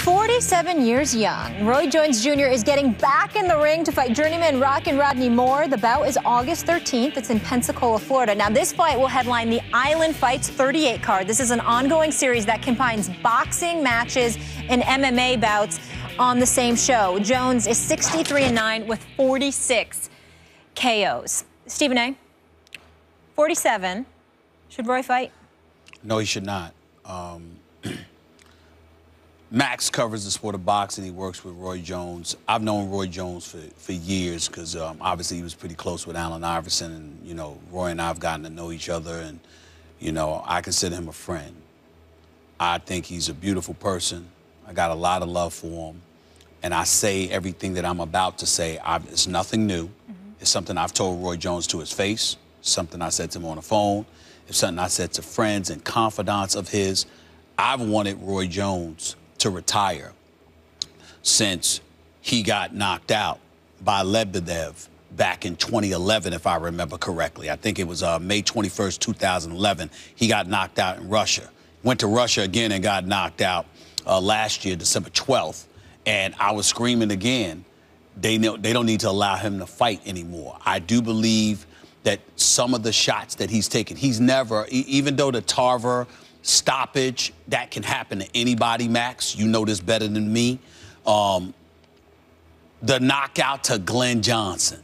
47 years young, Roy Jones Jr. is getting back in the ring to fight journeyman Rockin' Rodney Moore. The bout is August 13th. It's in Pensacola, Florida. Now, this fight will headline the Island Fights 38 card. This is an ongoing series that combines boxing matches and MMA bouts on the same show. Jones is 63-9 with 46 KOs. Stephen A., 47. Should Roy fight? No, he should not. Max covers the sport of boxing. He works with Roy Jones. I've known Roy Jones for years because obviously he was pretty close with Allen Iverson. And, you know, Roy and I have gotten to know each other. And, you know, I consider him a friend. I think he's a beautiful person. I got a lot of love for him. And I say everything that I'm about to say. It's nothing new. It's something I've told Roy Jones to his face. It's something I said to him on the phone. It's something I said to friends and confidants of his. I've wanted Roy Jones to retire since he got knocked out by Lebedev back in 2011, if I remember correctly. I think it was May 21st, 2011. He got knocked out in Russia. Went to Russia again and got knocked out last year, December 12th. And I was screaming again, they don't need to allow him to fight anymore. I do believe that some of the shots that he's taken, he's never, even though the Tarver stoppage, that can happen to anybody, Max. You know this better than me. The knockout to Glenn Johnson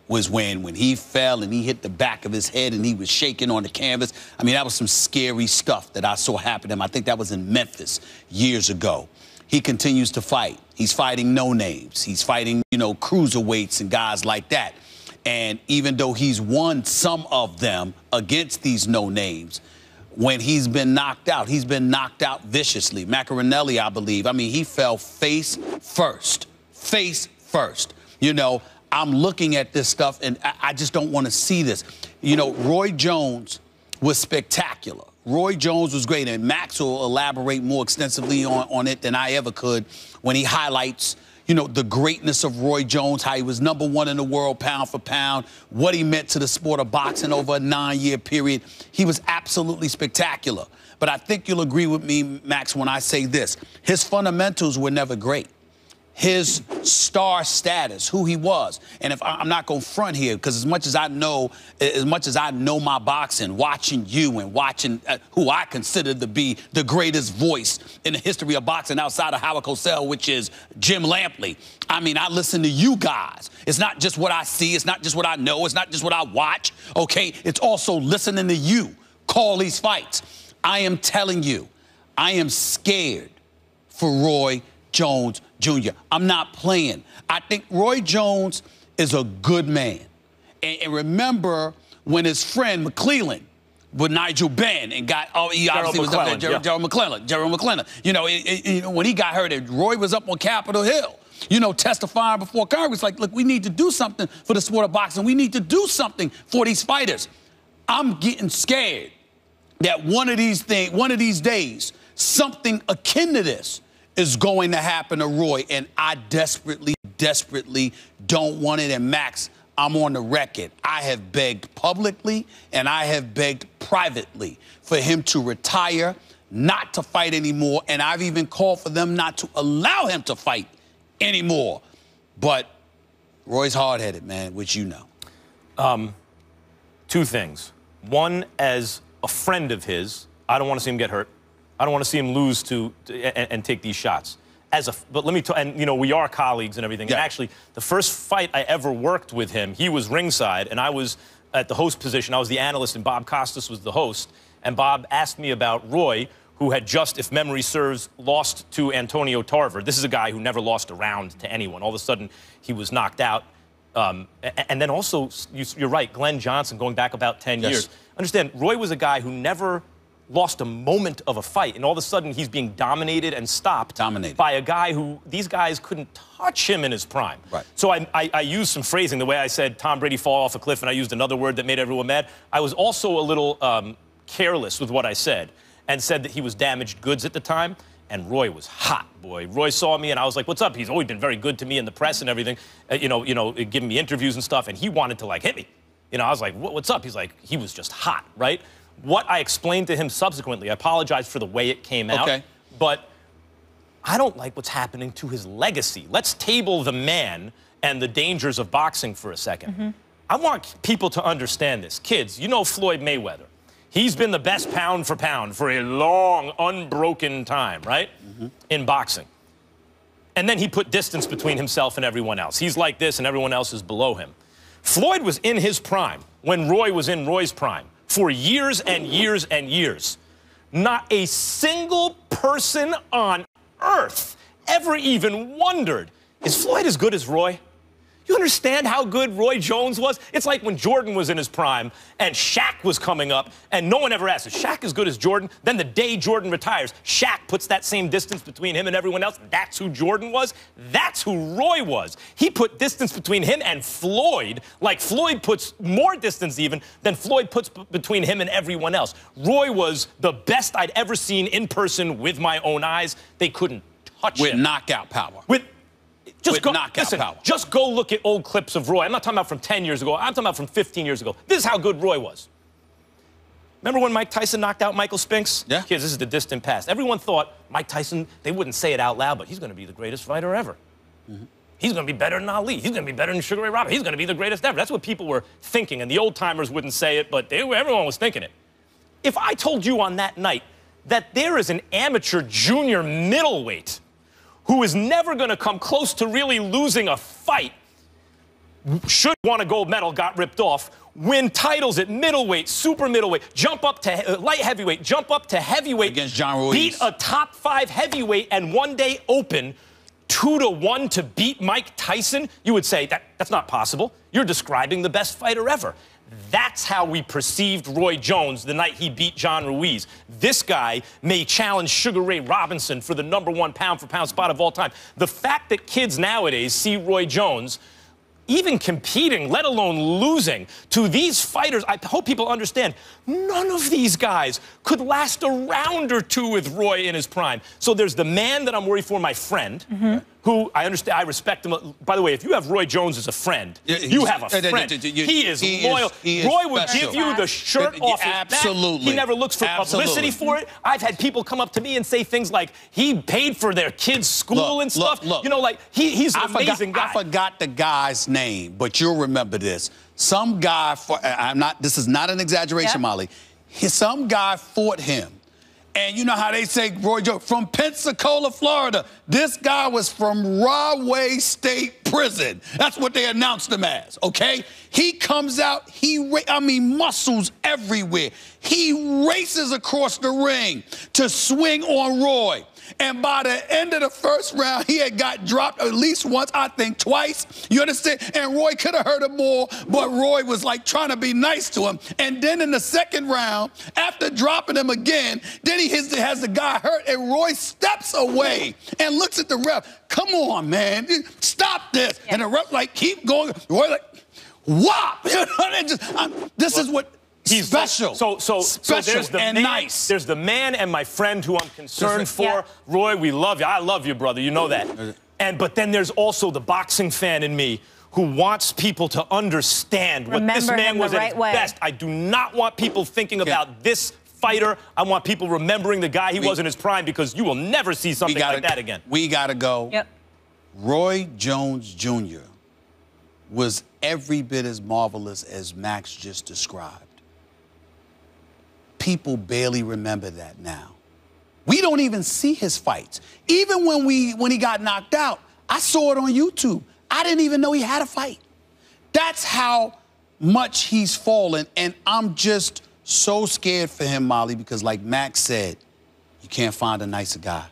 was when he fell and he hit the back of his head and he was shaking on the canvas. I mean, that was some scary stuff that I saw happen to him. I think that was in Memphis years ago. He continues to fight. He's fighting no-names. He's fighting, you know, cruiserweights and guys like that. And even though he's won some of them against these no-names, when he's been knocked out viciously. Macaronelli, I believe. I mean, he fell face first. You know, I'm looking at this stuff, and I just don't want to see this. You know, Roy Jones was spectacular. Roy Jones was great, and Max will elaborate more extensively on it than I ever could when he highlights, you know, the greatness of Roy Jones, how he was #1 in the world pound for pound, what he meant to the sport of boxing over a 9-year period. He was absolutely spectacular. But I think you'll agree with me, Max, when I say this. His fundamentals were never great. His star status, who he was. And if I'm not going to front here, because as much as I know my boxing, watching you and watching who I consider to be the greatest voice in the history of boxing outside of Howard Cosell, which is Jim Lampley. I mean, I listen to you guys. It's not just what I see. It's not just what I know. It's not just what I watch. Okay, it's also listening to you call these fights. I am telling you, I am scared for Roy Jones Jr. I'm not playing. I think Roy Jones is a good man. And remember when his friend McClellan with Nigel Benn and got, he obviously was up there, Gerald McClellan. You know, when he got hurt, Roy was up on Capitol Hill, you know, testifying before Congress, like, look, we need to do something for the sport of boxing. We need to do something for these fighters. I'm getting scared that one of these days, something akin to this is going to happen to Roy, and I desperately don't want it. And Max, I'm on the record. I have begged publicly and I have begged privately for him to retire, not to fight anymore, and I've even called for them not to allow him to fight anymore. But Roy's hard-headed, man, which you know. Two things. One, as a friend of his, I don't want to see him get hurt. I don't want to see him lose and take these shots. But let me tell, and you know, we are colleagues and everything. Yeah. And actually, the first fight I ever worked with him, he was ringside, and I was at the host position. I was the analyst, and Bob Costas was the host. And Bob asked me about Roy, who had just, if memory serves, lost to Antonio Tarver. This is a guy who never lost a round to anyone. All of a sudden, he was knocked out. And then also, you're right, Glenn Johnson, going back about 10 years. Understand, Roy was a guy who never lost a moment of a fight, and all of a sudden he's being dominated and stopped by a guy who these guys couldn't touch him in his prime. Right. So I used some phrasing, the way I said Tom Brady fall off a cliff, and I used another word that made everyone mad. I was also a little careless with what I said, and said that he was damaged goods at the time, and Roy was hot, boy. Roy saw me, and I was like, what's up? He's always been very good to me in the press and everything, you know, giving me interviews and stuff, and he wanted to, like, hit me. You know, I was like, what's up? He's like, he was just hot, right? What I explained to him subsequently, I apologize for the way it came out, but I don't like what's happening to his legacy. Let's table the man and the dangers of boxing for a second. I want people to understand this. Kids, you know Floyd Mayweather. He's been the best pound for pound for a long, unbroken time, right? In boxing. And then he put distance between himself and everyone else. He's like this and everyone else is below him. Floyd was in his prime when Roy was in Roy's prime for years and years and years. Not a single person on earth ever even wondered, is Floyd as good as Roy? You understand how good Roy Jones was? It's like when Jordan was in his prime and Shaq was coming up and no one ever asked, is Shaq as good as Jordan? Then the day Jordan retires, Shaq puts that same distance between him and everyone else. That's who Jordan was. That's who Roy was. He put distance between him and Floyd, like Floyd puts more distance even than Floyd puts between him and everyone else. Roy was the best I'd ever seen in person with my own eyes. They couldn't touch him. With knockout power. Just go look at old clips of Roy. I'm not talking about from 10 years ago. I'm talking about from 15 years ago. This is how good Roy was. Remember when Mike Tyson knocked out Michael Spinks? Yeah. Kids, this is the distant past. Everyone thought Mike Tyson, they wouldn't say it out loud, but he's going to be the greatest fighter ever. He's going to be better than Ali. He's going to be better than Sugar Ray Robinson. He's going to be the greatest ever. That's what people were thinking, and the old-timers wouldn't say it, but everyone was thinking it. If I told you on that night that there is an amateur junior middleweight who is never going to come close to really losing a fight, should won a gold medal, got ripped off, win titles at middleweight, super middleweight, jump up to light heavyweight, jump up to heavyweight, against John Ruiz, beat a top 5 heavyweight and one day open 2-1 to beat Mike Tyson, you would say that's not possible. You're describing the best fighter ever. That's how we perceived Roy Jones the night he beat John Ruiz. This guy may challenge Sugar Ray Robinson for the #1 pound-for-pound spot of all time. The fact that kids nowadays see Roy Jones even competing, let alone losing, to these fighters, I hope people understand, none of these guys could last a round or two with Roy in his prime. So there's the man that I'm worried for, my friend, who I understand, I respect him. By the way, if you have Roy Jones as a friend, you have a friend. He is loyal. Roy would give you the shirt off his back. He never looks for publicity for it. I've had people come up to me and say things like, he paid for their kids' school and stuff. You know, like, he's an amazing guy. I forgot the guy's name, but you'll remember this. Some guy, this is not an exaggeration, Molly. Some guy fought him. And you know how they say, Roy Jones, from Pensacola, Florida. This guy was from Rahway State Prison. That's what they announced him as, okay? He comes out, muscles everywhere. He races across the ring to swing on Roy. And by the end of the first round, he had got dropped at least once, I think twice. You understand? And Roy could have hurt him more, but Roy was like trying to be nice to him. And then in the second round, after dropping him again, then he has the guy hurt, and Roy steps away and looks at the ref. Come on, man. Stop this. And the ref like, keep going. Roy like, whop. This is what... He's special. So there's the man, nice. There's the man and my friend who I'm concerned for. Roy, we love you. I love you, brother. You know that. But then there's also the boxing fan in me who wants people to understand what this man was at his best. I do not want people thinking about this fighter. I want people remembering the guy he was in his prime, because you will never see something like that again. We got to go. Roy Jones Jr. was every bit as marvelous as Max just described. People barely remember that now. We don't even see his fights. Even when he got knocked out, I saw it on YouTube. I didn't even know he had a fight. That's how much he's fallen, and I'm just so scared for him, Molly, because like Max said, you can't find a nicer guy.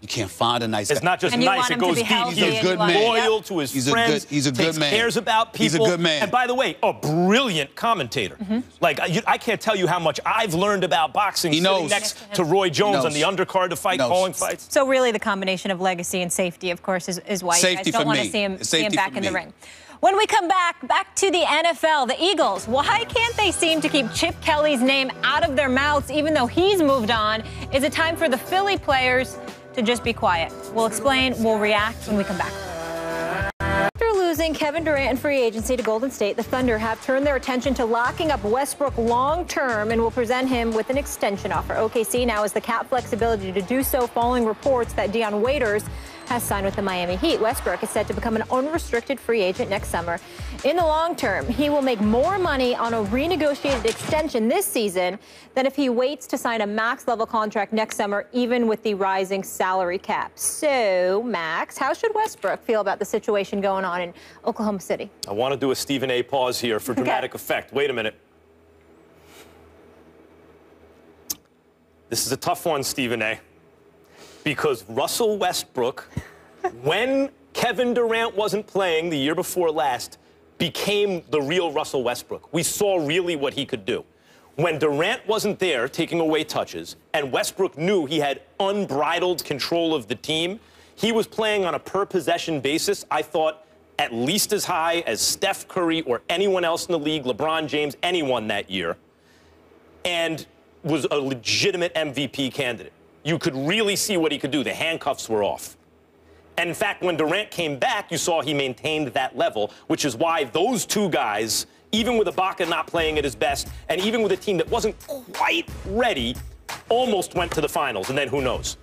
You can't find a nice guy. It's not just nice, it goes deep. He's a good man. Loyal to his friends. He's a good man. Cares about people. He's a good man. And by the way, a brilliant commentator. Like, I can't tell you how much I've learned about boxing sitting next to Roy Jones on the undercard to fight, calling fights. So really the combination of legacy and safety, of course, is why you guys don't want to see him back in the ring. When we come back to the NFL, the Eagles, why can't they seem to keep Chip Kelly's name out of their mouths even though he's moved on? Is it time for the Philly players to just be quiet? We'll explain, we'll react when we come back. After losing losing Kevin Durant in free agency to Golden State, the Thunder have turned their attention to locking up Westbrook long-term and will present him with an extension offer. OKC now has the cap flexibility to do so following reports that Dion Waiters has signed with the Miami Heat. Westbrook is set to become an unrestricted free agent next summer. In the long term, he will make more money on a renegotiated extension this season than if he waits to sign a max-level contract next summer, even with the rising salary cap. So, Max, how should Westbrook feel about the situation going on in Oklahoma City? I want to do a Stephen A. pause here for dramatic effect. Wait a minute. This is a tough one, Stephen A. Because Russell Westbrook, when Kevin Durant wasn't playing the year before last, became the real Russell Westbrook. We saw really what he could do. When Durant wasn't there taking away touches, and Westbrook knew he had unbridled control of the team, he was playing on a per-possession basis, I thought, at least as high as Steph Curry or anyone else in the league, LeBron James, anyone that year, and was a legitimate MVP candidate. You could really see what he could do. The handcuffs were off. And in fact, when Durant came back, you saw he maintained that level, which is why those two guys, even with Ibaka not playing at his best, and even with a team that wasn't quite ready, almost went to the finals, and then who knows.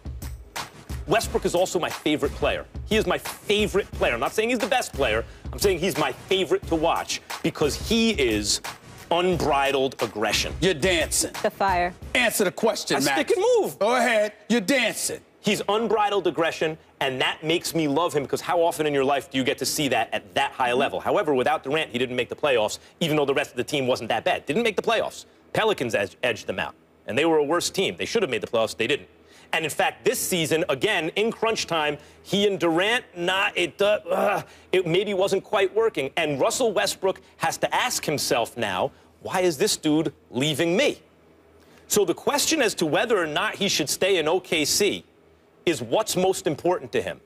Westbrook is also my favorite player. He is my favorite player. I'm not saying he's the best player. I'm saying he's my favorite to watch because he is unbridled aggression. You're dancing. The fire. Answer the question, Max. Stick and move. Go ahead. You're dancing. He's unbridled aggression, and that makes me love him because how often in your life do you get to see that at that high level? However, without Durant, he didn't make the playoffs, even though the rest of the team wasn't that bad. Didn't make the playoffs. Pelicans edged them out, and they were a worse team. They should have made the playoffs. They didn't. And in fact, this season, again, in crunch time, he and Durant, it maybe wasn't quite working. And Russell Westbrook has to ask himself now, why is this dude leaving me? So the question as to whether or not he should stay in OKC is what's most important to him.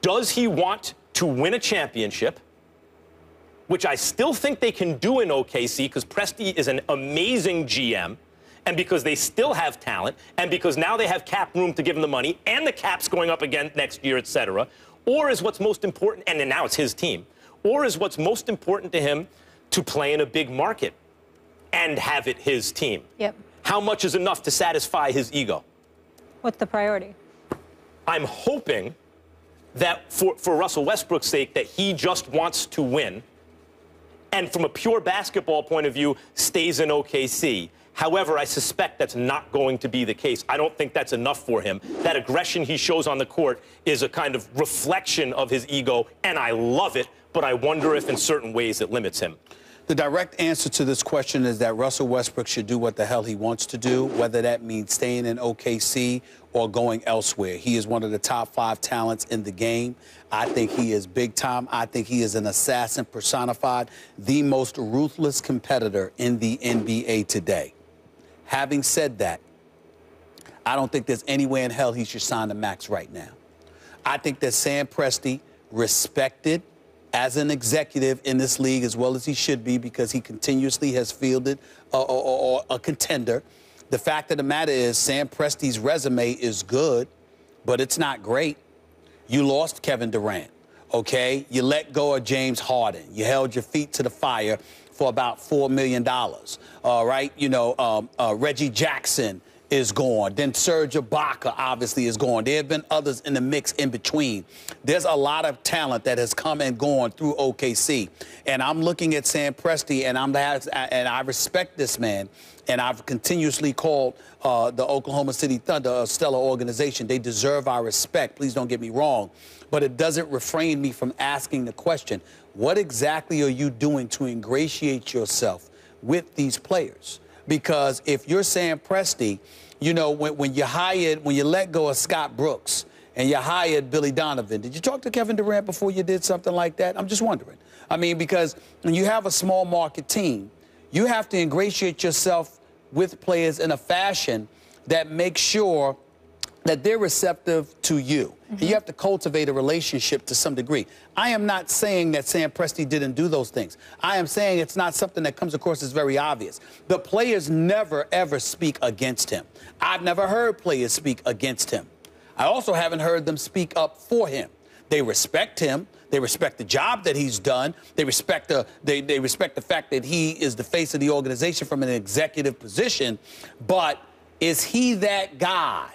Does he want to win a championship, which I still think they can do in OKC because Presti is an amazing GM, and because they still have talent, and because now they have cap room to give him the money, and the cap's going up again next year, etc. Or is what's most important, and then now it's his team, or is what's most important to him to play in a big market and have it his team? Yep. How much is enough to satisfy his ego? What's the priority? I'm hoping that for Russell Westbrook's sake, that he just wants to win, and from a pure basketball point of view, stays in OKC. However, I suspect that's not going to be the case. I don't think that's enough for him. That aggression he shows on the court is a kind of reflection of his ego, and I love it, but I wonder if in certain ways it limits him. The direct answer to this question is that Russell Westbrook should do what the hell he wants to do, whether that means staying in OKC or going elsewhere. He is one of the top 5 talents in the game. I think he is big time. I think he is an assassin personified, the most ruthless competitor in the NBA today. Having said that, I don't think there's any way in hell he should sign the max right now. I think that Sam Presti, respected as an executive in this league as well as he should be because he continuously has fielded a contender. The fact of the matter is Sam Presti's resume is good, but it's not great. You lost Kevin Durant, okay? You let go of James Harden. You held your feet to the fire for about $4 million, all right? You know, Reggie Jackson is gone. Then Serge Ibaka obviously is gone. There have been others in the mix in between. There's a lot of talent that has come and gone through OKC. And I'm looking at Sam Presti, and I respect this man. And I've continuously called the Oklahoma City Thunder a stellar organization. They deserve our respect. Please don't get me wrong. But it doesn't refrain me from asking the question, what exactly are you doing to ingratiate yourself with these players? Because if you're Sam Presti, you know, when you let go of Scott Brooks and you hired Billy Donovan, did you talk to Kevin Durant before you did something like that? I'm just wondering. I mean, because when you have a small market team, you have to ingratiate yourself with players in a fashion that makes sure that they're receptive to you. And you have to cultivate a relationship to some degree. I am not saying that Sam Presti didn't do those things. I am saying it's not something that comes across as very obvious. The players never, ever speak against him. I've never heard players speak against him. I also haven't heard them speak up for him. they respect him. They respect the job that he's done. They respect they respect the fact that he is the face of the organization from an executive position. But is he that guy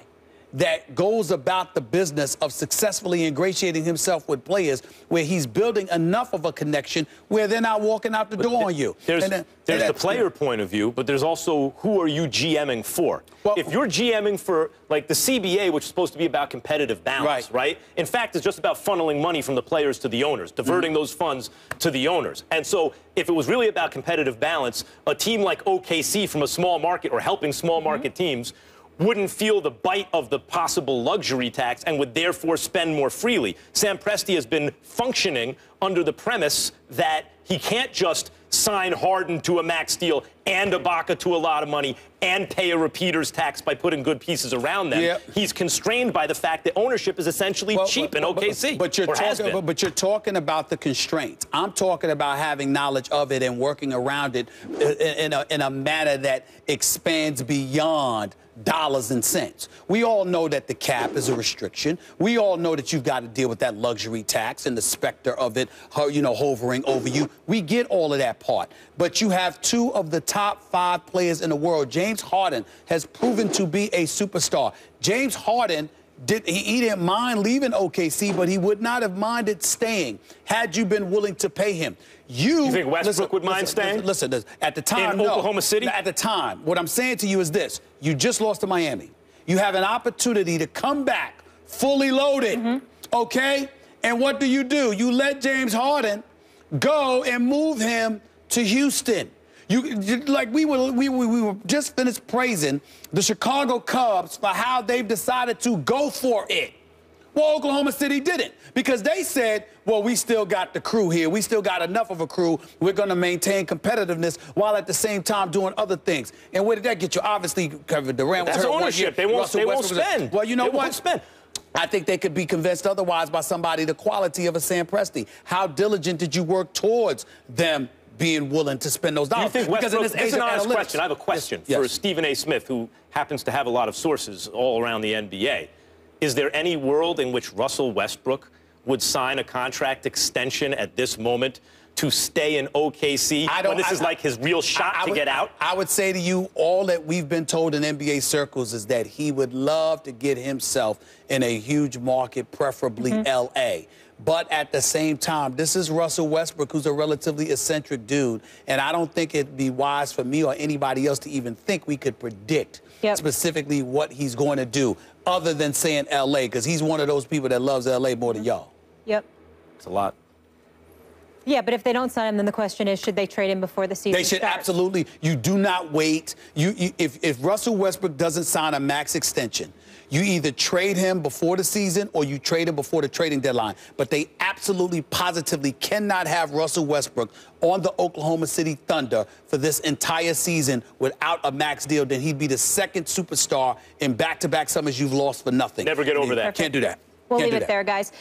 that goes about the business of successfully ingratiating himself with players where he's building enough of a connection where they're not walking out the door on you? There's the player point of view, but there's also who are you GMing for? Well, if you're GMing for, like, the CBA, which is supposed to be about competitive balance, right? In fact, it's just about funneling money from the players to the owners, diverting those funds to the owners. And so if it was really about competitive balance, a team like OKC from a small market or helping small market teams wouldn't feel the bite of the possible luxury tax and would therefore spend more freely. Sam Presti has been functioning under the premise that he can't just sign Harden to a max deal and Ibaka to a lot of money and pay a repeater's tax by putting good pieces around them. Yep. He's constrained by the fact that ownership is essentially cheap in OKC. But you're talking about the constraints. I'm talking about having knowledge of it and working around it in a manner that expands beyond dollars and cents. We all know that the cap is a restriction. We all know that you've got to deal with that luxury tax and the specter of it, hovering over you. We get all of that part. But you have two of the top 5 players in the world. James Harden has proven to be a superstar. James Harden, he didn't mind leaving OKC, but he would not have minded staying had you been willing to pay him. You think Westbrook would mind staying? Listen, at the time, in Oklahoma City? At the time, what I'm saying to you is this. You just lost to Miami. You have an opportunity to come back fully loaded, okay? And what do? You let James Harden go and move him to Houston. We were just finished praising the Chicago Cubs for how they've decided to go for it. Well, Oklahoma City didn't, because they said, well, we still got the crew here. We still got enough of a crew. We're going to maintain competitiveness while at the same time doing other things. And where did that get you? Obviously, Kevin Durant was hurt. That's ownership. They won't spend. Well, you know what? I think they could be convinced otherwise by somebody the quality of a Sam Presti. How diligent did you work towards them being willing to spend those dollars? You think Westbrook, this is an honest question. I have a question for Stephen A. Smith, who happens to have a lot of sources all around the NBA. Is there any world in which Russell Westbrook would sign a contract extension at this moment to stay in OKC when this is like his real shot to get out? I would say to you, all that we've been told in NBA circles is that he would love to get himself in a huge market, preferably L.A., but at the same time, this is Russell Westbrook, who's a relatively eccentric dude, and I don't think it'd be wise for me or anybody else to even think we could predict specifically what he's going to do, other than saying L.A., because he's one of those people that loves L.A. more than y'all. Yep. It's a lot. Yeah, but if they don't sign him, then the question is, should they trade him before the season starts? They should absolutely. You do not wait. If Russell Westbrook doesn't sign a max extension, you either trade him before the season or you trade him before the trading deadline. But they absolutely, positively cannot have Russell Westbrook on the Oklahoma City Thunder for this entire season without a max deal. Then he'd be the second superstar in back-to-back summers you've lost for nothing. Never get over that. Can't do that. We'll leave it there, guys.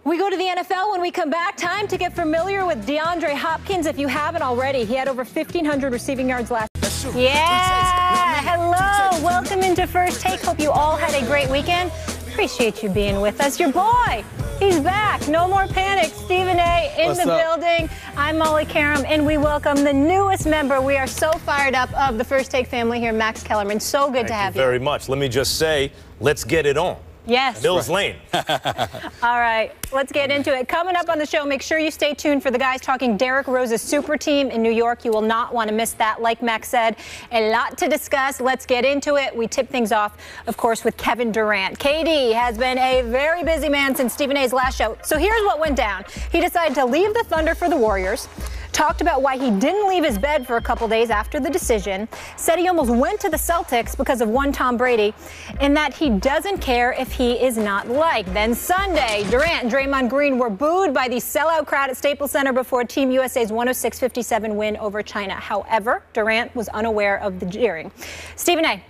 We go to the NFL when we come back. Time to get familiar with DeAndre Hopkins. If you haven't already, he had over 1,500 receiving yards last. Yeah, hello. Welcome into First Take. Hope you all had a great weekend. Appreciate you being with us. Your boy, he's back. No more panic. Stephen A. in the building. I'm Molly Karam, and we welcome the newest member. We are so fired up of the First Take family here, Max Kellerman. So good to have you. Very much. Let me just say, let's get it on. Yes. Bill's Lane. All right, let's get into it. Coming up on the show, make sure you stay tuned for the guys talking Derrick Rose's super team in New York. You will not want to miss that. Like Max said, a lot to discuss. Let's get into it. We tip things off, of course, with Kevin Durant. KD has been a very busy man since Stephen A's last show. So here's what went down. He decided to leave the Thunder for the Warriors. Talked about why he didn't leave his bed for a couple days after the decision, said he almost went to the Celtics because of one Tom Brady, and that he doesn't care if he is not liked. Then Sunday, Durant and Draymond Green were booed by the sellout crowd at Staples Center before Team USA's 106-57 win over China. However, Durant was unaware of the jeering. Stephen A.,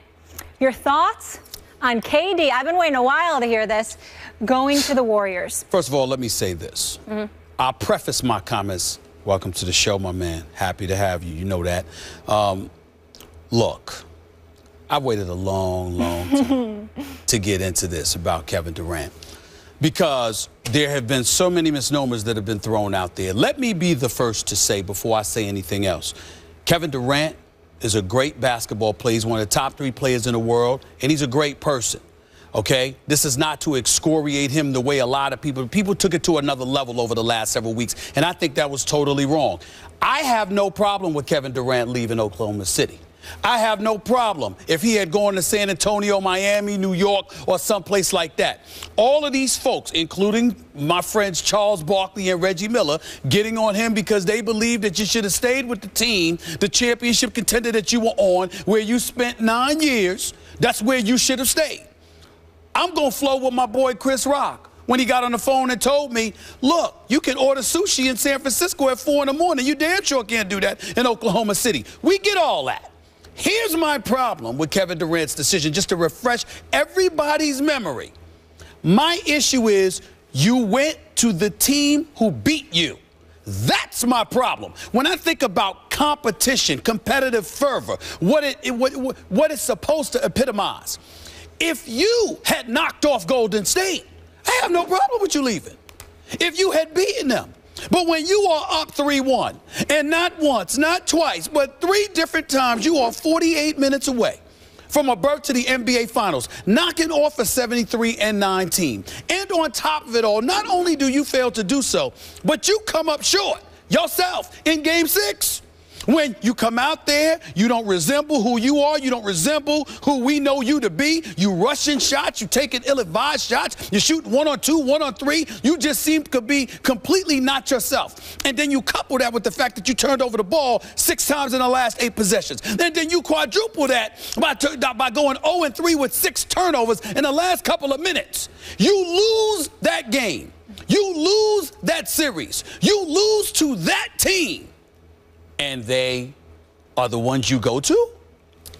your thoughts on KD? I've been waiting a while to hear this, going to the Warriors. First of all, let me say this. I'll preface my comments. Welcome to the show, my man. Happy to have you. You know that. Look, I've waited a long, long time to get into this about Kevin Durant. because there have been so many misnomers that have been thrown out there. Let me be the first to say, before I say anything else, Kevin Durant is a great basketball player. He's one of the top 3 players in the world, and he's a great person. Okay? This is not to excoriate him the way a lot of people took it to another level over the last several weeks, and I think that was totally wrong. I have no problem with Kevin Durant leaving Oklahoma City. I have no problem if he had gone to San Antonio, Miami, New York, or someplace like that. All of these folks, including my friends Charles Barkley and Reggie Miller, getting on him because they believe that you should have stayed with the team, the championship contender that you were on, where you spent 9 years. That's where you should have stayed. I'm going to flow with my boy Chris Rock when he got on the phone and told me, look, you can order sushi in San Francisco at 4 in the morning. You damn sure can't do that in Oklahoma City. We get all that. Here's my problem with Kevin Durant's decision, just to refresh everybody's memory. My issue is you went to the team who beat you. That's my problem. When I think about competition, competitive fervor, what it's supposed to epitomize, if you had knocked off Golden State, I have no problem with you leaving. If you had beaten them. But when you are up 3-1, and not once, not twice, but 3 different times, you are 48 minutes away from a berth to the NBA Finals, knocking off a 73-9 team. And on top of it all, not only do you fail to do so, but you come up short yourself in Game 6. When you come out there, you don't resemble who you are. You don't resemble who we know you to be. You rushing shots. You taking ill-advised shots. You shoot 1-on-2, 1-on-3. You just seem to be completely not yourself. And then you couple that with the fact that you turned over the ball 6 times in the last 8 possessions. And then you quadruple that by going 0-3 with 6 turnovers in the last couple of minutes. You lose that game. You lose that series. You lose to that team. And they are the ones you go to?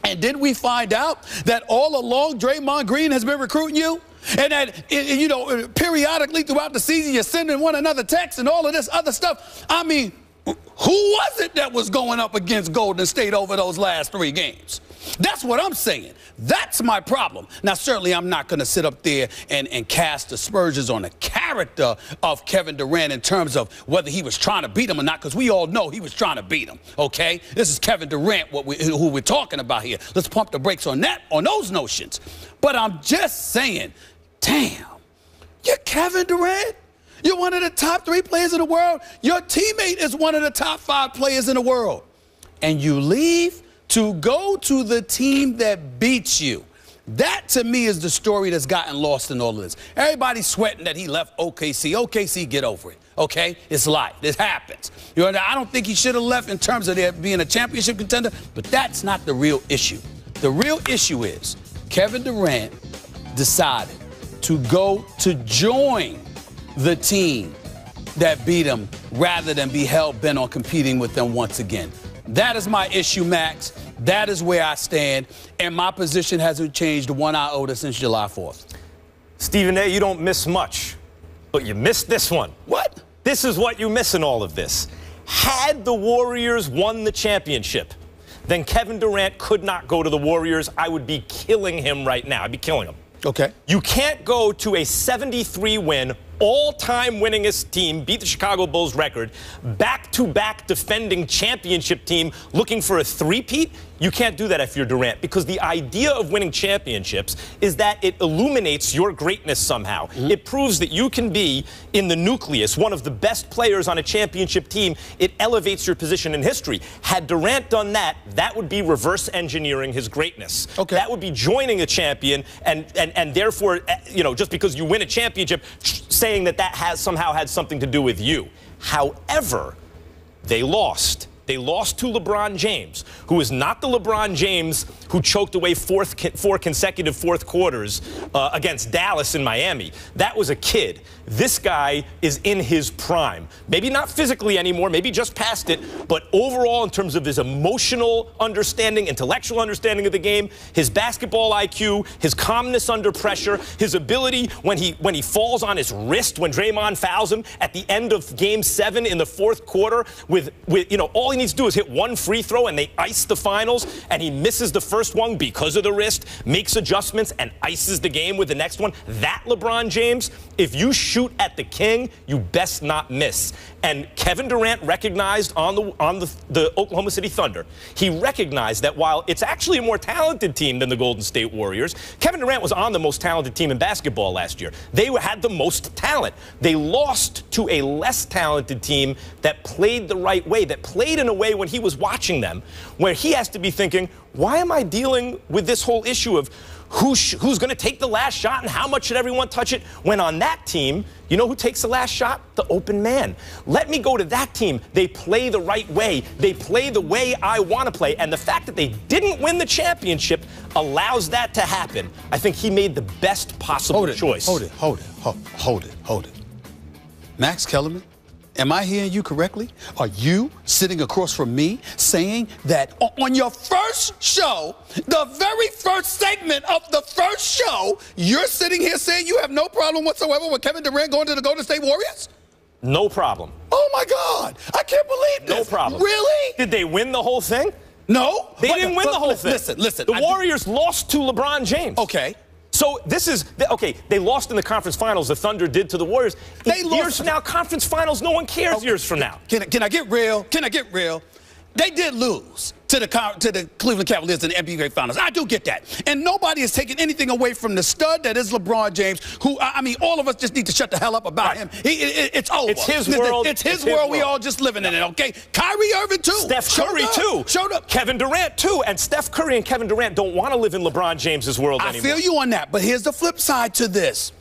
And did we find out that all along Draymond Green has been recruiting you? And that, you know, periodically throughout the season you're sending one another texts and all of this other stuff? I mean, who was it that was going up against Golden State over those last 3 games? That's what I'm saying. That's my problem. Now, certainly I'm not going to sit up there and cast aspersions on the character of Kevin Durant in terms of whether he was trying to beat him or not, because we all know he was trying to beat him, okay? This is Kevin Durant, who we're talking about here. Let's pump the brakes on that, on those notions. But I'm just saying, damn, you're Kevin Durant? You're one of the top 3 players in the world. Your teammate is one of the top 5 players in the world. And you leave to go to the team that beats you. That, to me, is the story that's gotten lost in all of this. Everybody's sweating that he left OKC. OKC, get over it, okay? It's life. It happens. You know, I don't think he should have left in terms of there being a championship contender, but that's not the real issue. The real issue is Kevin Durant decided to go to join the team that beat him rather than be hell-bent on competing with them once again. That is my issue, Max. That is where I stand, and my position hasn't changed 1 iota since July 4th. Stephen A., you don't miss much, but you missed this one. What? This is what you miss in all of this. Had the Warriors won the championship, then Kevin Durant could not go to the Warriors. I would be killing him right now. I'd be killing him. Okay. You can't go to a 73-win, all-time winningest team, beat the Chicago Bulls record, back-to-back defending championship team looking for a three-peat. You can't do that if you're Durant, because the idea of winning championships is that it illuminates your greatness somehow. It proves that you can be in the nucleus, one of the best players on a championship team. It elevates your position in history. Had Durant done that, that would be reverse engineering his greatness. Okay. That would be joining a champion and therefore, you know, just because you win a championship, saying that that has somehow had something to do with you. However, they lost. They lost to LeBron James, who is not the LeBron James who choked away four consecutive fourth quarters against Dallas in Miami. That was a kid. This guy is in his prime. Maybe not physically anymore, maybe just past it, but overall in terms of his emotional understanding, intellectual understanding of the game, his basketball IQ, his calmness under pressure, his ability when he falls on his wrist when Draymond fouls him at the end of Game 7 in the fourth quarter with you know, all he needs to do is hit one free throw and they ice the finals, and he misses the first one because of the wrist, makes adjustments, and ices the game with the next one. That LeBron James, if you shoot at the king, you best not miss. And Kevin Durant recognized on the Oklahoma City Thunder, he recognized that while it's actually a more talented team than the Golden State Warriors, Kevin Durant was on the most talented team in basketball last year. They had the most talent. They lost to a less talented team that played the right way, that played in a way when he was watching them, where he has to be thinking, why am I dealing with this whole issue of who's going to take the last shot and how much should everyone touch it? When on that team, you know who takes the last shot? The open man. Let me go to that team. They play the right way. They play the way I want to play. And the fact that they didn't win the championship allows that to happen. I think he made the best possible choice. Hold it. Max Kellerman, am I hearing you correctly? Are you sitting across from me saying that on your first show, the very first segment of the first show, you're sitting here saying you have no problem whatsoever with Kevin Durant going to the Golden State Warriors? No problem. Oh, my God. I can't believe this. No problem. Really? Did they win the whole thing? No. They didn't win the whole thing. Listen. The Warriors lost to LeBron James. Okay. So this is, okay, they lost in the conference finals. The Thunder did to the Warriors. Years from now, conference finals, no one cares years from now. Can I get real? They did lose to the Cleveland Cavaliers in the NBA Finals. I do get that. And nobody is taking anything away from the stud that is LeBron James, who, I mean, all of us just need to shut the hell up about him. It's over. It's his world. It's his world. We all just living in it, okay? Kyrie Irving, too. Steph Curry, too. Showed up. Kevin Durant, too. And Steph Curry and Kevin Durant don't want to live in LeBron James's world anymore. I feel you on that, but here's the flip side to this.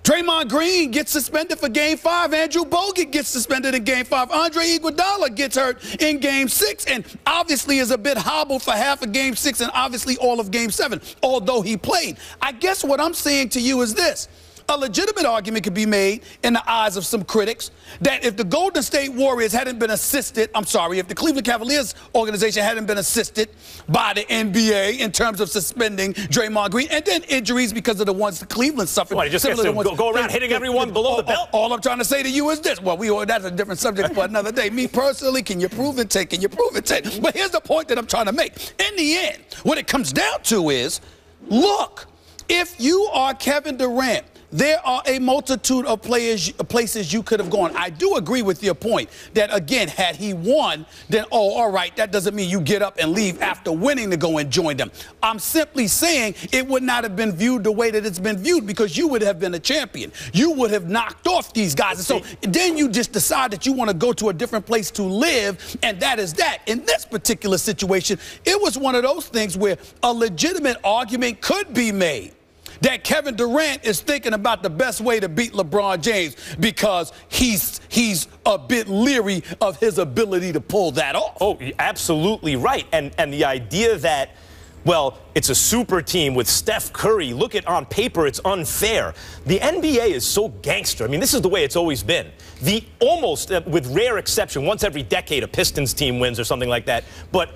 Draymond Green gets suspended for Game 5. Andrew Bogut gets suspended in Game 5. Andre Iguodala gets hurt in Game 6 and obviously is a bit hobbled for half of Game 6 and obviously all of Game 7, although he played. I guess what I'm saying to you is this. A legitimate argument could be made in the eyes of some critics that if the Golden State Warriors hadn't been assisted, if the Cleveland Cavaliers organization hadn't been assisted by the NBA in terms of suspending Draymond Green and then injuries because of the ones that Cleveland suffered. What, he just gets to go around hitting everyone below the belt? All I'm trying to say to you is this. Well, that's a different subject for another day. Me personally, can you prove it, Tate? Can you prove it, Tate? But here's the point that I'm trying to make. In the end, what it comes down to is, look, if you are Kevin Durant, there are a multitude of places you could have gone. I do agree with your point that, again, had he won, then, all right, that doesn't mean you get up and leave after winning to go and join them. I'm simply saying it would not have been viewed the way that it's been viewed because you would have been a champion. You would have knocked off these guys. And so then you just decide that you want to go to a different place to live, and that is that. In this particular situation, it was one of those things where a legitimate argument could be made that Kevin Durant is thinking about the best way to beat LeBron James because he's a bit leery of his ability to pull that off. Oh, absolutely right. And the idea that, well, it's a super team with Steph Curry. Look at on paper, it's unfair. The NBA is so gangster. I mean, this is the way it's always been. The almost, with rare exception, once every decade a Pistons team wins or something like that. But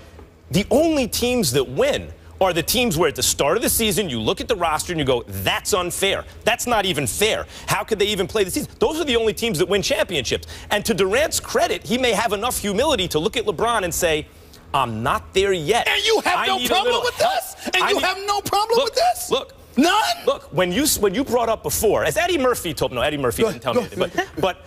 the only teams that win are the teams where at the start of the season you look at the roster and you go, that's unfair. That's not even fair. How could they even play the season? Those are the only teams that win championships. And to Durant's credit, he may have enough humility to look at LeBron and say, I'm not there yet. And you have no problem with this? And you have no problem with this? Look. None? Look, when you brought up before, as Eddie Murphy told me, no, Eddie Murphy didn't tell me anything, but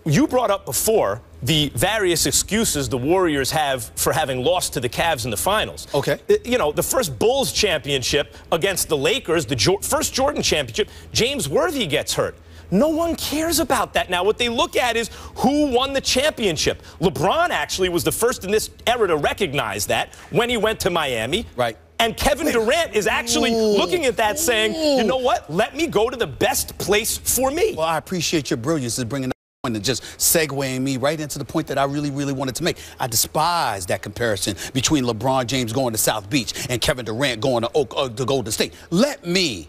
you brought up before the various excuses the Warriors have for having lost to the Cavs in the finals. Okay. You know, the first Bulls championship against the Lakers, the first Jordan championship, James Worthy gets hurt. No one cares about that now. What they look at is who won the championship. LeBron actually was the first in this era to recognize that when he went to Miami. Right. And Kevin Durant is actually looking at that saying, you know what, let me go to the best place for me. Well, I appreciate your brilliance in bringing and just segueing me right into the point that I really, really wanted to make. I despise that comparison between LeBron James going to South Beach and Kevin Durant going to Golden State. Let me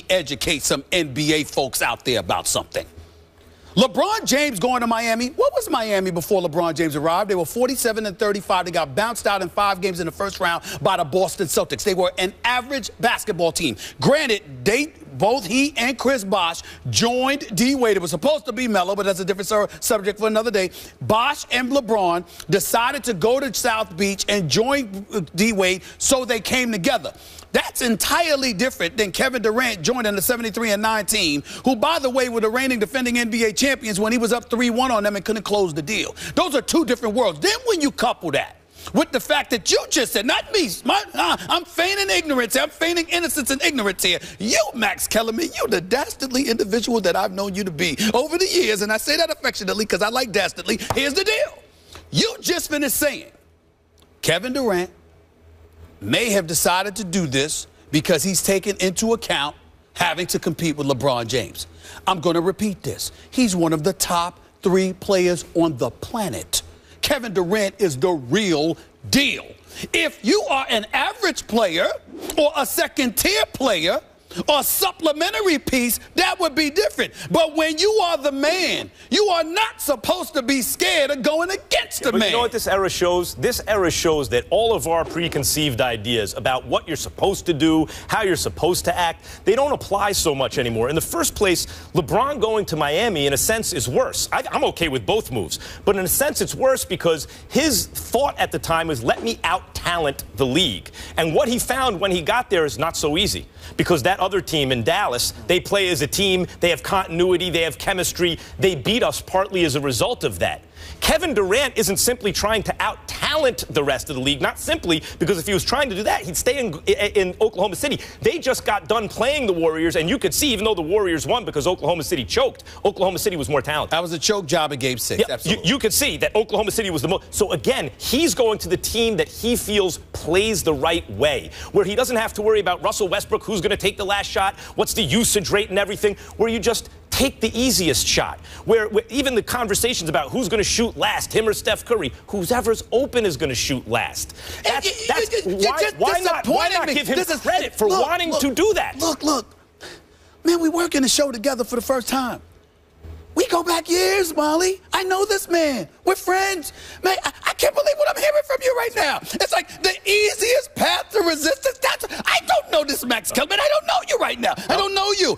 educate some NBA folks out there about something. LeBron James going to Miami. What was Miami before LeBron James arrived? They were 47-35. They got bounced out in 5 games in the first round by the Boston Celtics. They were an average basketball team. Granted, both he and Chris Bosh joined D-Wade. It was supposed to be Melo, but that's a different subject for another day. Bosh and LeBron decided to go to South Beach and join D-Wade, so they came together. That's entirely different than Kevin Durant joining the 73-9 team, who, by the way, were the reigning defending NBA champions when he was up 3-1 on them and couldn't close the deal. Those are two different worlds. Then when you couple that with the fact that you just said, not me, I'm feigning ignorance, I'm feigning innocence and ignorance here. You, Max Kellerman, you the dastardly individual that I've known you to be over the years, and I say that affectionately because I like dastardly. Here's the deal. You just finished saying Kevin Durant may have decided to do this because he's taken into account having to compete with LeBron James. I'm going to repeat this. He's one of the top 3 players on the planet. Kevin Durant is the real deal. If you are an average player or a second-tier player or a supplementary piece, that would be different. But when you are the man, you are not supposed to be scared of going against the man. You know what this era shows? This era shows that all of our preconceived ideas about what you're supposed to do, how you're supposed to act, they don't apply so much anymore. In the first place, LeBron going to Miami, in a sense, is worse. I'm okay with both moves. But in a sense, it's worse because his thought at the time was, let me out-talent the league. And what he found when he got there is not so easy. Because that other team in Dallas, they play as a team, they have continuity, they have chemistry, they beat us partly as a result of that. Kevin Durant isn't simply trying to out-talent the rest of the league, not simply because if he was trying to do that, he'd stay in Oklahoma City. They just got done playing the Warriors, and you could see, even though the Warriors won because Oklahoma City choked, Oklahoma City was more talented. That was a choke job in Game 6, yeah, absolutely. You could see that Oklahoma City was the most. So, again, he's going to the team that he feels plays the right way, where he doesn't have to worry about Russell Westbrook, who's going to take the last shot, what's the usage rate and everything, where you just take the easiest shot, where even the conversations about who's going to shoot last, him or Steph Curry, whoever's open is going to shoot last. Why not give him credit for wanting to do that? Look. Man, we working the show together for the first time. We go back years, Molly. I know this man. We're friends. Man, I can't believe what I'm hearing from you right now. It's like the easiest path to resistance. I don't know this, Max Kellerman. I don't know you right now. I don't know you.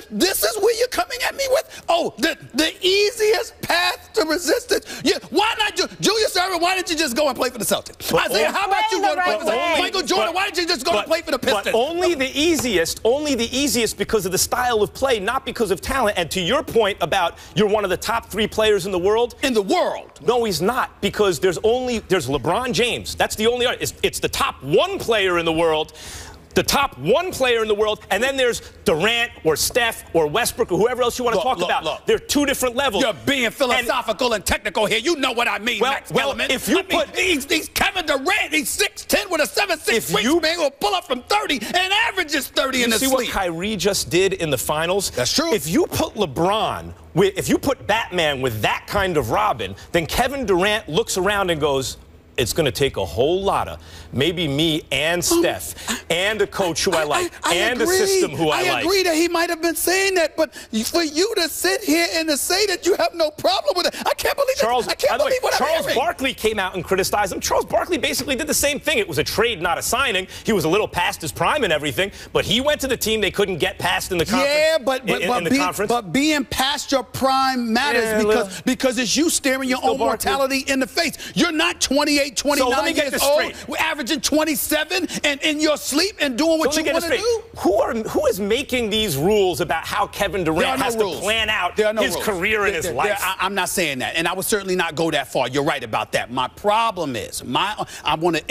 This is where you're coming at me with? Oh, the easiest path to resistance. Yeah, why not, Julius Erving, why didn't you just go and play for the Celtics? Isaiah, how about you go to play for the Michael Jordan, why didn't you just go and play for the Pistons? But only the easiest because of the style of play, not because of talent. And to your point about you're one of the top 3 players in the world. In the world? No, he's not, because there's LeBron James. That's the only. It's the top 1 player in the world. The top 1 player in the world, and then there's Durant or Steph or Westbrook or whoever else you want to talk about. They're 2 different levels. You're being philosophical and technical here. You know what I mean, Max Kellerman. If you put he's Kevin Durant, he's 6'10" with a 7'6" wingspan who'll pull up from 30 and averages 30 in the sleep. You see what Kyrie just did in the finals? That's true. If you put LeBron, if you put Batman with that kind of Robin, then Kevin Durant looks around and goes, it's going to take a whole lot of maybe me and Steph and a coach who I like and agree. A system who I like. I agree that he might have been saying that, but for you to sit here and to say that you have no problem with it, I can't believe that. I can't believe what I'm hearing. Charles Barkley came out and criticized him. Charles Barkley basically did the same thing. It was a trade, not a signing. He was a little past his prime and everything, but he went to the team they couldn't get past in the conference. Yeah, but being past your prime matters because it's you staring your own mortality in the face. You're not 28, 29 years old. We're averaging 27 and in your sleep and doing what you want to do. Who is making these rules about how Kevin Durant has to plan out his career and his life? I'm not saying that, and I would certainly not go that far. You're right about that. My problem is, I want to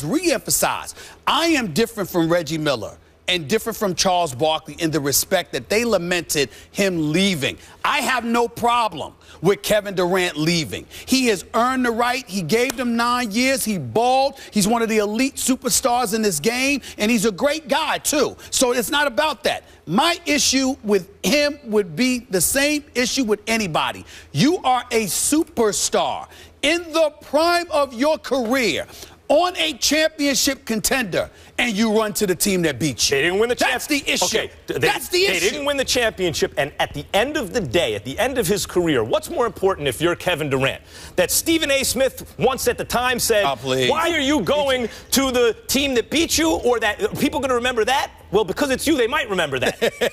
re-emphasize, I am different from Reggie Miller and different from Charles Barkley in the respect that they lamented him leaving. I have no problem with Kevin Durant leaving. He has earned the right. He gave them 9 years. He balled. He's one of the elite superstars in this game, and he's a great guy, too. So it's not about that. My issue with him would be the same issue with anybody. You are a superstar in the prime of your career, on a championship contender, and you run to the team that beat you. They didn't win the championship. That's the issue. Okay, that's the issue. They didn't win the championship, and at the end of the day, at the end of his career, what's more important if you're Kevin Durant? That Stephen A. Smith once at the time said, why are you going to the team that beat you, or that people are going to remember that? Well, because it's you, they might remember that.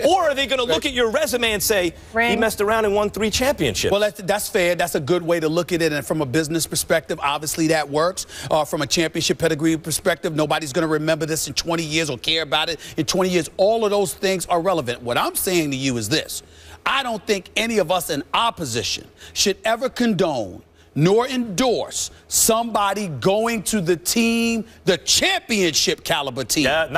Or are they going to look at your resume and say, he messed around and won 3 championships? Well, that's fair. That's a good way to look at it. And from a business perspective, obviously that works. From a championship pedigree perspective, nobody's going to remember this in 20 years or care about it in 20 years. All of those things are relevant. What I'm saying to you is this. I don't think any of us in opposition should ever condone nor endorse somebody going to the team, the championship caliber team. Yeah,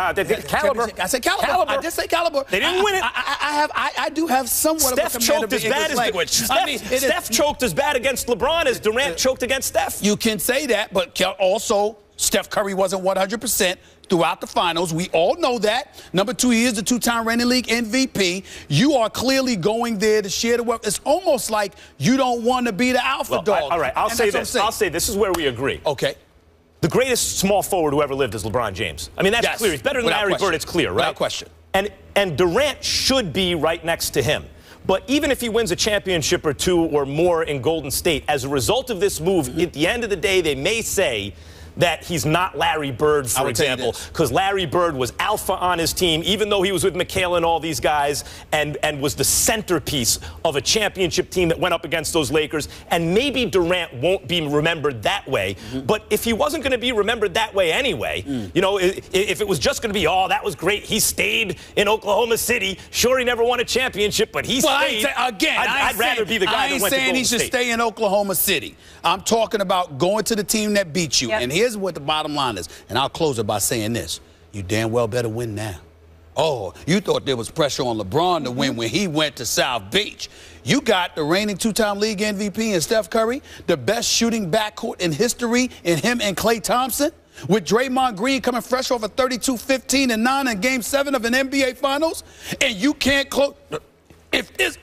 caliber. I said caliber. I did say caliber. They didn't win it. I do have somewhat Steph of a command of the English language. Steph choked as bad against LeBron as Durant choked against Steph. You can say that, but also Steph Curry wasn't 100% throughout the finals. We all know that. Number 2, he is the 2-time reigning league MVP. You are clearly going there to share the wealth. It's almost like you don't want to be the alpha dog. All right, I'll say this. I'll say this is where we agree. Okay. The greatest small forward who ever lived is LeBron James. I mean, that's clear. He's better than Larry Bird. It's clear, right? Without question. And Durant should be right next to him. But even if he wins a championship or 2 or more in Golden State, as a result of this move, at the end of the day, they may say that he's not Larry Bird, for example, because Larry Bird was alpha on his team, even though he was with McHale and all these guys, and was the centerpiece of a championship team that went up against those Lakers. And maybe Durant won't be remembered that way. But if he wasn't going to be remembered that way anyway, you know, if it was just going to be, oh, that was great, he stayed in Oklahoma City. Sure, he never won a championship, but he stayed. I'd rather be the guy that went to Golden State. I ain't saying he should stay in Oklahoma City. I'm talking about going to the team that beat you. And here's what the bottom line is, and I'll close it by saying this. You damn well better win now. Oh, you thought there was pressure on LeBron to win when he went to South Beach. You got the reigning 2-time league MVP in Steph Curry, the best shooting backcourt in history in him and Klay Thompson, with Draymond Green coming fresh off a 32-15 and 9 in Game 7 of an NBA Finals, and you can't close. If this,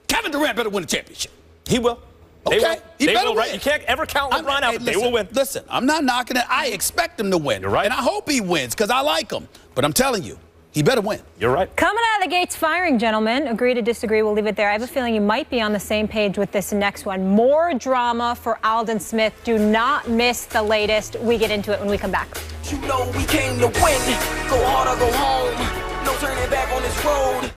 Kevin Durant better win a championship. He will. Okay, he will, right? You can't ever count LeBron out, but they will win. Listen, I'm not knocking it. I expect him to win. You're right. And I hope he wins because I like him. But I'm telling you, he better win. You're right. Coming out of the gates firing, gentlemen. Agree to disagree, we'll leave it there. I have a feeling you might be on the same page with this next one. More drama for Aldon Smith. Do not miss the latest. We get into it when we come back. You know we came to win. Go hard or go home. No turning back on this road.